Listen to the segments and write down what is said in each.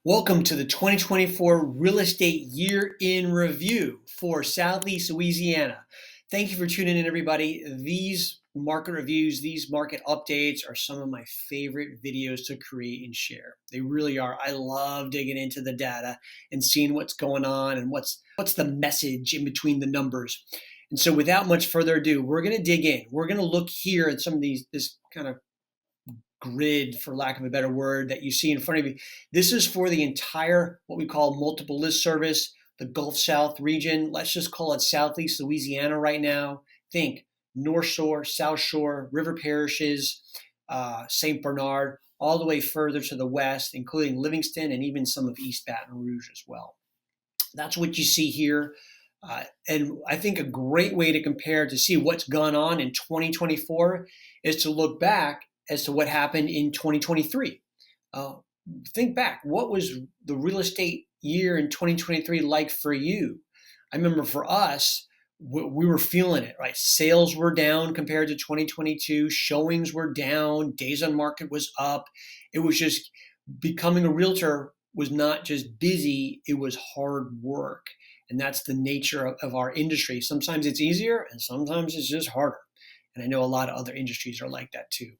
Welcome to the 2024 Real Estate Year in Review for Southeast Louisiana. Thank you for tuning in, everybody. These market reviews, these market updates are some of my favorite videos to create and share. They really are. I love digging into the data and seeing what's going on and what's the message in between the numbers. And so without much further ado, we're going to dig in. We're going to look here at some of this kind of grid, for lack of a better word, that you see in front of you. This is for the entire, what we call multiple list service, the Gulf South region. Let's just call it Southeast Louisiana right now. Think North Shore, South Shore, river parishes, St. Bernard, all the way further to the west, including Livingston and even some of East Baton Rouge as well. That's what you see here. And I think a great way to compare to see what's gone on in 2024 is to look back as to what happened in 2023. Think back, what was the real estate year in 2023 like for you? I remember for us, we were feeling it, right? Sales were down compared to 2022. Showings were down. Days on market was up. It was just becoming a realtor was not just busy, it was hard work. And that's the nature of our industry. Sometimes it's easier and sometimes it's just harder. And I know a lot of other industries are like that too.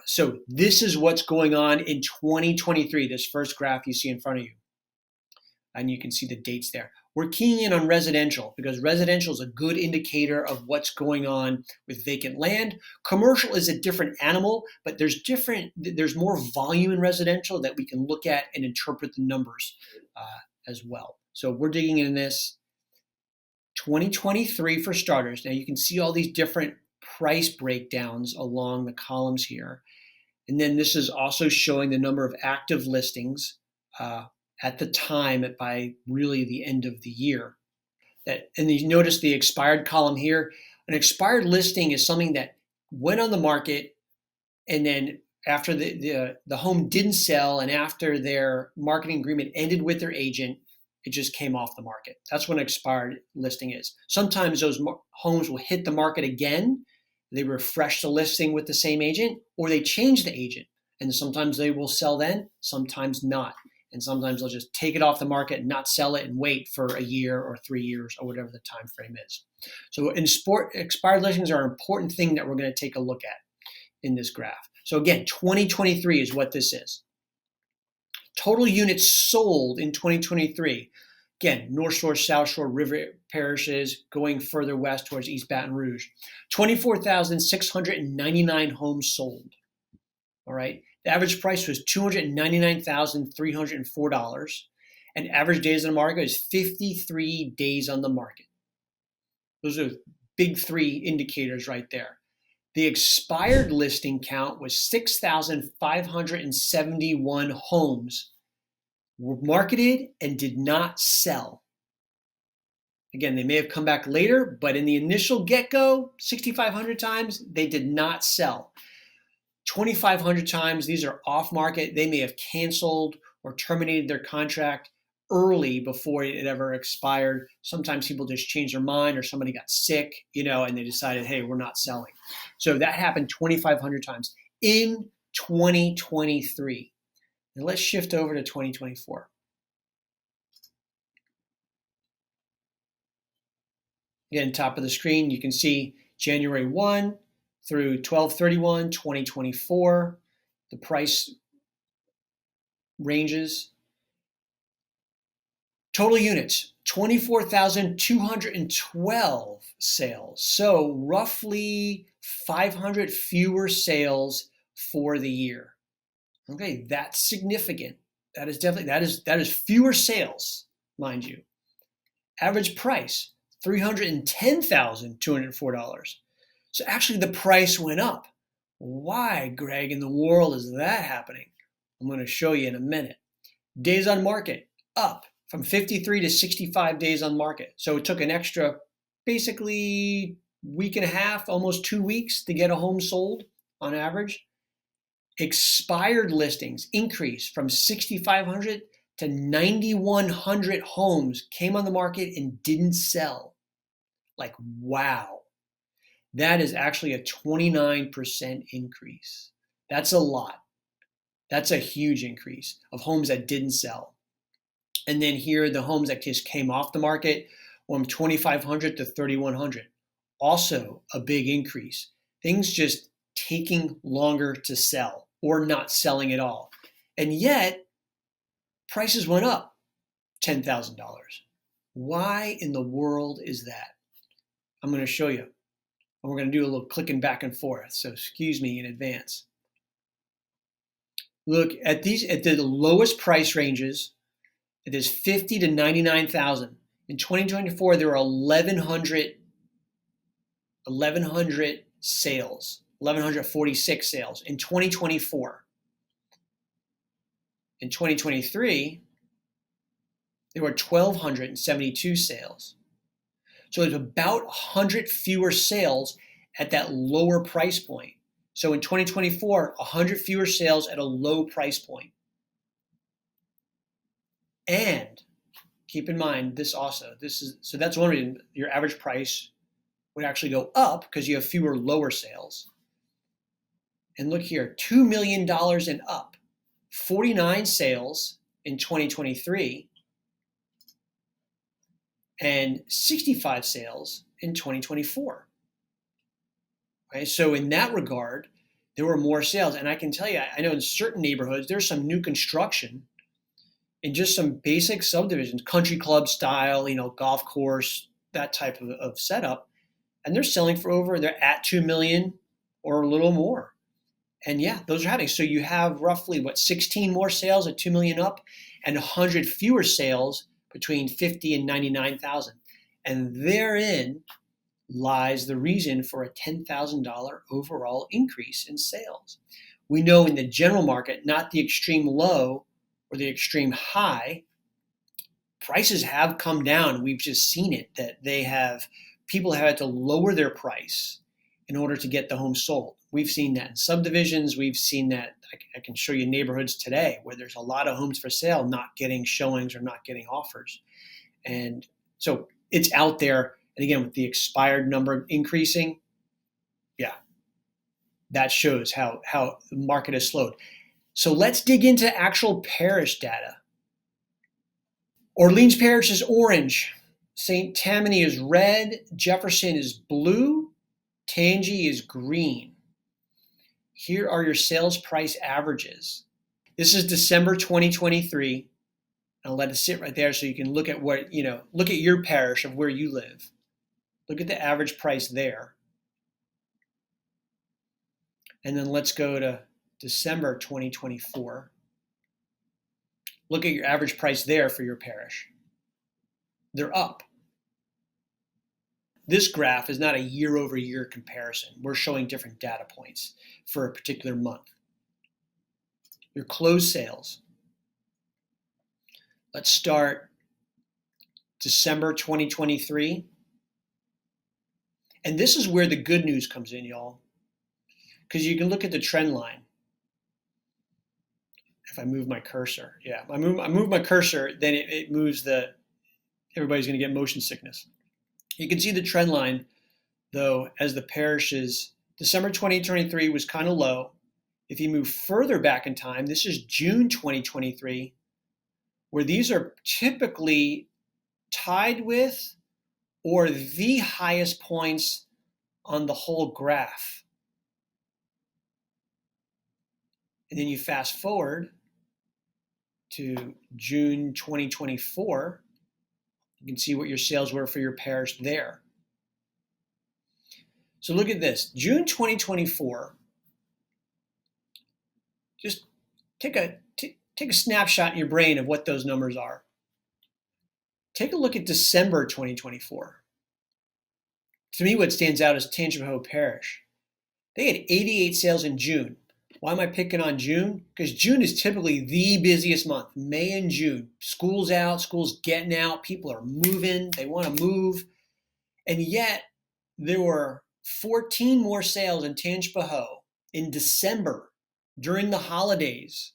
So this is what's going on in 2023, this first graph you see in front of you. And you can see the dates there. We're keying in on residential because residential is a good indicator of what's going on with vacant land. Commercial is a different animal, but there's more volume in residential that we can look at and interpret the numbers as well. So we're digging in this 2023 for starters. Now you can see all these different price breakdowns along the columns here. And then this is also showing the number of active listings at the time by really the end of the year. And you notice the expired column here. An expired listing is something that went on the market and then after the home didn't sell and after their marketing agreement ended with their agent, it just came off the market. That's what an expired listing is. Sometimes those homes will hit the market again. They refresh the listing with the same agent, or they change the agent. And sometimes they will sell then, sometimes not. And sometimes they'll just take it off the market and not sell it and wait for a year or 3 years or whatever the time frame is. So in sport, expired listings are an important thing that we're going to take a look at in this graph. So again, 2023 is what this is. Total units sold in 2023. Again, North Shore, South Shore, river parishes, going further west towards East Baton Rouge. 24,699 homes sold. All right. The average price was $299,304. And average days on the market is 53 days on the market. Those are big three indicators right there. The expired listing count was 6,571 homes were marketed and did not sell. Again, they may have come back later, but in the initial get-go, 6,500 times, they did not sell. 2,500 times, these are off-market. They may have canceled or terminated their contract early before it ever expired. Sometimes people just changed their mind or somebody got sick, and they decided, hey, we're not selling. So that happened 2,500 times in 2023. And let's shift over to 2024. Again, top of the screen, you can see January 1 through 12/31/2024, the price ranges. Total units, 24,212 sales. So roughly 500 fewer sales for the year. Okay, that's significant. That is fewer sales, mind you. Average price, $310,204. So actually the price went up. Why, Greg, in the world is that happening? I'm going to show you in a minute. Days on market, up from 53 to 65 days on market. So it took an extra, basically week and a half, almost 2 weeks to get a home sold on average. Expired listings increased from 6,500 to 9,100 homes came on the market and didn't sell. Like, wow. That is actually a 29% increase. That's a lot. That's a huge increase of homes that didn't sell. And then here, the homes that just came off the market from 2,500 to 3,100. Also a big increase. Things just taking longer to sell or not selling at all. And yet, prices went up $10,000. Why in the world is that? I'm going to show you. And we're going to do a little clicking back and forth. So excuse me in advance. Look at these, at the lowest price ranges. It is 50 to 99,000. In 2024, there were 1,100 sales, 1,146 sales in 2024. In 2023, there were 1,272 sales. So there's about 100 fewer sales at that lower price point. So in 2024, 100 fewer sales at a low price point. And keep in mind this also. So that's one reason your average price would actually go up because you have fewer lower sales. And look here, $2 million and up. 49 sales in 2023 and 65 sales in 2024. Right? So in that regard, there were more sales. And I can tell you, I know in certain neighborhoods, there's some new construction in just some basic subdivisions, country club style, golf course, that type of setup. And they're selling they're at 2 million or a little more. And yeah, those are happening. So you have roughly 16 more sales at 2 million up and 100 fewer sales between 50 and 99,000. And therein lies the reason for a $10,000 overall increase in sales. We know in the general market, not the extreme low or the extreme high, prices have come down. We've just seen it, that people have had to lower their price in order to get the home sold. We've seen that in subdivisions. We've seen that. I can show you neighborhoods today where there's a lot of homes for sale not getting showings or not getting offers. And so it's out there. And again, with the expired number increasing, yeah, that shows how the market has slowed. So let's dig into actual parish data. Orleans Parish is orange. St. Tammany is red. Jefferson is blue. Tangi is green. Here are your sales price averages. This is December 2023. I'll let it sit right there so you can look at look at your parish of where you live. Look at the average price there. And then let's go to December 2024. Look at your average price there for your parish. They're up. This graph is not a year-over-year comparison. We're showing different data points for a particular month. Your closed sales. Let's start December 2023. And this is where the good news comes in, y'all. Because you can look at the trend line. If I move my cursor, I move my cursor, then it moves everybody's going to get motion sickness. You can see the trend line, though, as the parishes, December 2023 was kind of low. If you move further back in time, this is June 2023, where these are typically tied with or the highest points on the whole graph. And then you fast forward to June 2024. You can see what your sales were for your parish there. So look at this. June 2024, just take a snapshot in your brain of what those numbers are. Take a look at December 2024. To me, what stands out is Tangipahoa Parish. They had 88 sales in June. Why am I picking on June? Because June is typically the busiest month. May and June. School's out, school's getting out, people are moving, they want to move. And yet, there were 14 more sales in Tangipahoa in December during the holidays,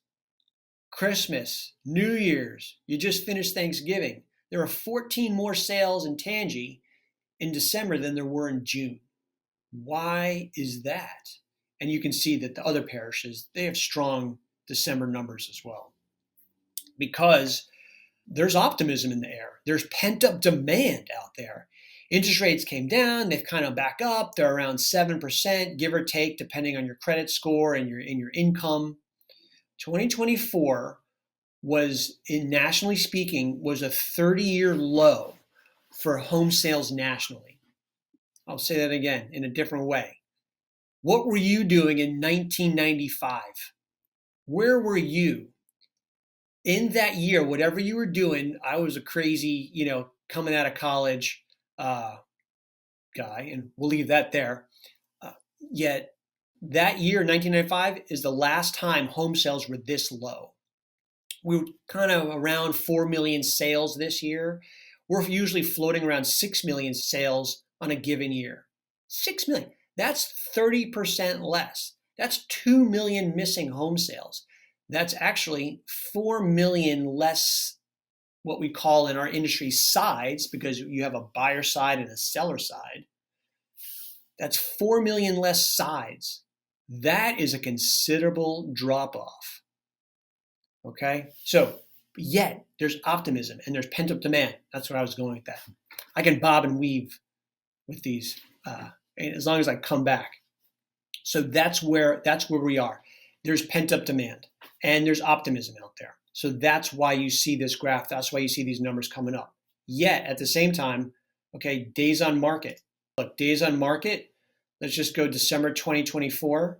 Christmas, New Year's. You just finished Thanksgiving. There were 14 more sales in Tangi in December than there were in June. Why is that? And you can see that the other parishes, they have strong December numbers as well, because there's optimism in the air. There's pent-up demand out there. Interest rates came down. They've kind of back up. They're around 7%, give or take, depending on your credit score and your income. 2024 was, nationally speaking, was a 30-year low for home sales nationally. I'll say that again in a different way. What were you doing in 1995? Where were you? In that year, whatever you were doing, I was a crazy, coming out of college guy, and we'll leave that there. Yet that year, 1995, is the last time home sales were this low. We were kind of around 4 million sales this year. We're usually floating around 6 million sales on a given year. 6 million. That's 30% less. That's 2 million missing home sales. That's actually 4 million less what we call in our industry sides, because you have a buyer side and a seller side. That's 4 million less sides. That is a considerable drop off. Okay? So, yet there's optimism and there's pent up demand. That's what I was going with that. I can bob and weave with these as long as I come back. So that's where we are. There's pent up demand and there's optimism out there. So that's why you see this graph. That's why you see these numbers coming up. Yet at the same time, okay, days on market. Look, days on market, let's just go December 2024,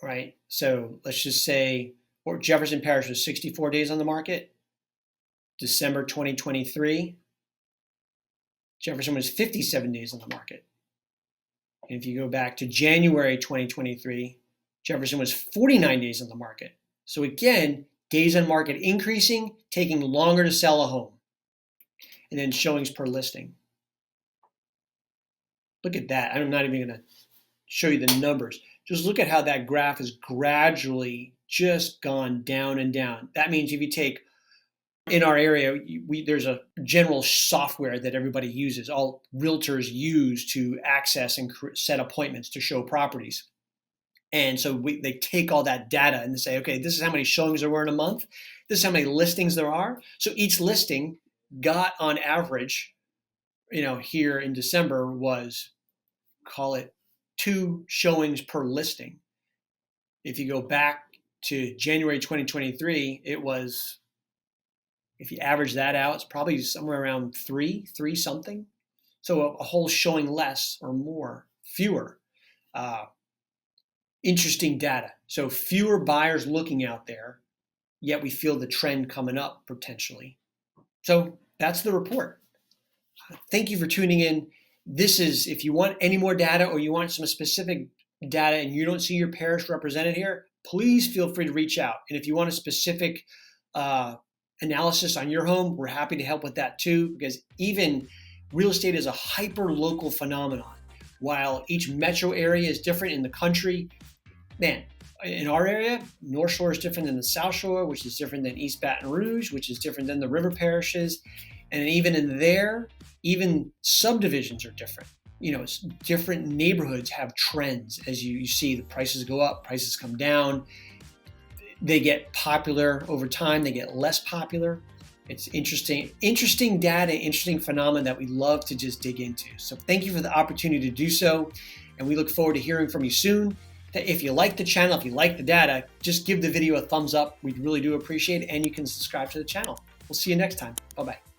right? So let's just say Jefferson Parish was 64 days on the market. December 2023, Jefferson was 57 days on the market. And if you go back to January 2023, Jefferson was 49 days on the market. So again, days on market increasing, taking longer to sell a home. And then showings per listing. Look at that. I'm not even going to show you the numbers. Just look at how that graph has gradually just gone down and down. That means if you take, in our area, there's a general software that everybody uses, all realtors use to access and set appointments to show properties. And so they take all that data and they say, okay, this is how many showings there were in a month. This is how many listings there are. So each listing got on average, here in December was, call it 2 showings per listing. If you go back to January 2023, it was, if you average that out, it's probably somewhere around 3 something. So a whole showing less or more, fewer. Interesting data. So fewer buyers looking out there, yet we feel the trend coming up potentially. So that's the report. Thank you for tuning in. This is, if you want any more data or you want some specific data and you don't see your parish represented here, please feel free to reach out. And if you want a specific analysis on your home, we're happy to help with that too, because even real estate is a hyper-local phenomenon. While each metro area is different in the country, man, in our area, North Shore is different than the South Shore, which is different than East Baton Rouge, which is different than the river parishes. And even in there, even subdivisions are different. Different neighborhoods have trends. As you see, the prices go up, prices come down. They get popular over time. They get less popular. It's interesting data, interesting phenomena that we love to just dig into. So thank you for the opportunity to do so. And we look forward to hearing from you soon. If you like the channel, if you like the data, just give the video a thumbs up. We really do appreciate it. And you can subscribe to the channel. We'll see you next time. Bye-bye.